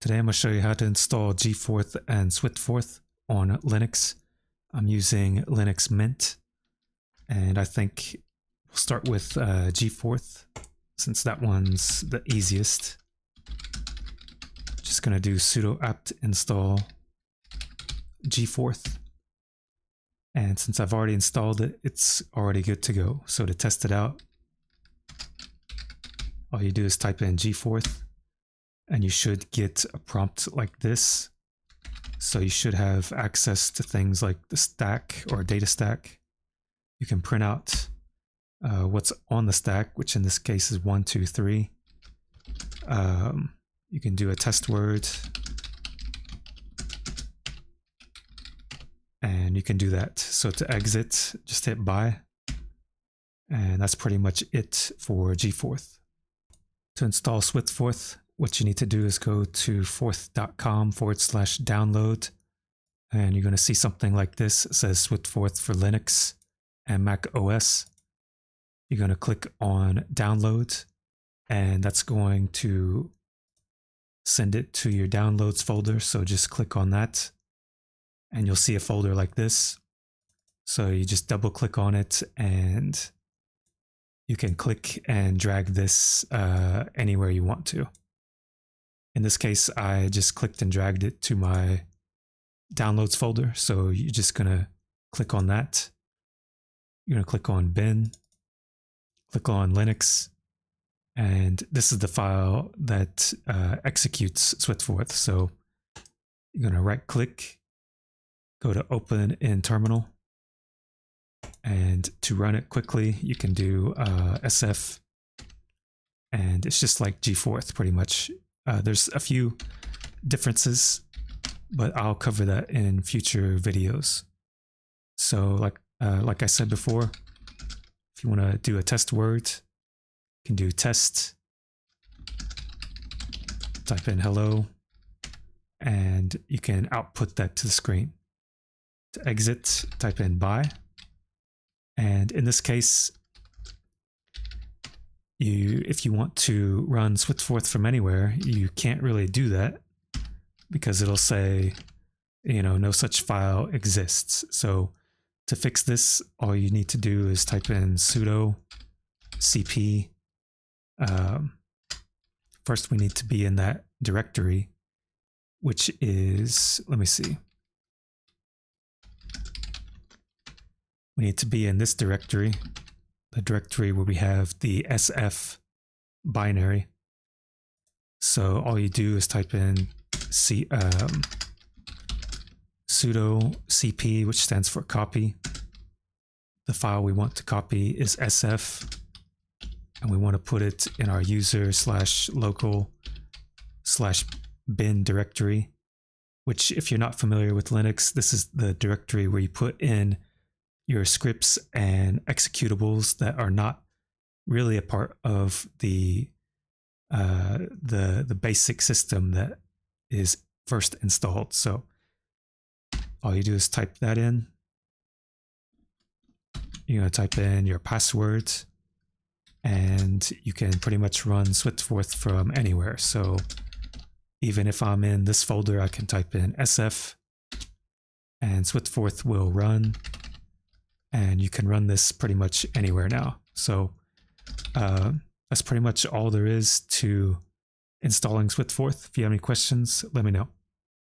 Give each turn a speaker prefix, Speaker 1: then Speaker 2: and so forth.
Speaker 1: Today I'm going to show you how to install GForth and SwiftForth on Linux. I'm using Linux Mint, and I think we'll start with GForth since that one's the easiest. Just going to do sudo apt install GForth, and since I've already installed it, it's already good to go. So to test it out, all you do is type in GForth, and you should get a prompt like this. So you should have access to things like the stack or data stack. You can print out what's on the stack, which in this case is 1, 2, 3. You can do a test word, and you can do that. So to exit, just hit buy, and that's pretty much it for GForth. To install SwiftForth, what you need to do is go to forth.com/download, and you're going to see something like this. It says SwiftForth for Linux and Mac OS. You're going to click on download, and that's going to send it to your downloads folder. So just click on that, and you'll see a folder like this. So you just double click on it, and you can click and drag this anywhere you want to. In this case, I just clicked and dragged it to my downloads folder. So you're just going to click on that. You're going to click on bin, click on Linux, and this is the file that executes SwiftForth. So you're going to right click, go to open in terminal, and to run it quickly, you can do SF, and it's just like GForth pretty much. There's a few differences, but I'll cover that in future videos. So like I said before, if you want to do a test word, you can do test, type in hello, and you can output that to the screen. To exit, type in bye. And in this case, if you want to run SwiftForth from anywhere, you can't really do that because it'll say, no such file exists. So to fix this, all you need to do is type in sudo cp. First, we need to be in that directory, which is, let me see. We need to be in this directory, the directory where we have the SF binary. So all you do is type in sudo cp, which stands for copy. The file we want to copy is SF, and we want to put it in our user/local/bin directory, which, if you're not familiar with Linux, this is the directory where you put in your scripts and executables that are not really a part of the basic system that is first installed. So all you do is type that in. You're going to type in your password, and you can pretty much run SwiftForth from anywhere. So even if I'm in this folder, I can type in SF, and SwiftForth will run. And you can run this pretty much anywhere now. So that's pretty much all there is to installing SwiftForth. If you have any questions, let me know.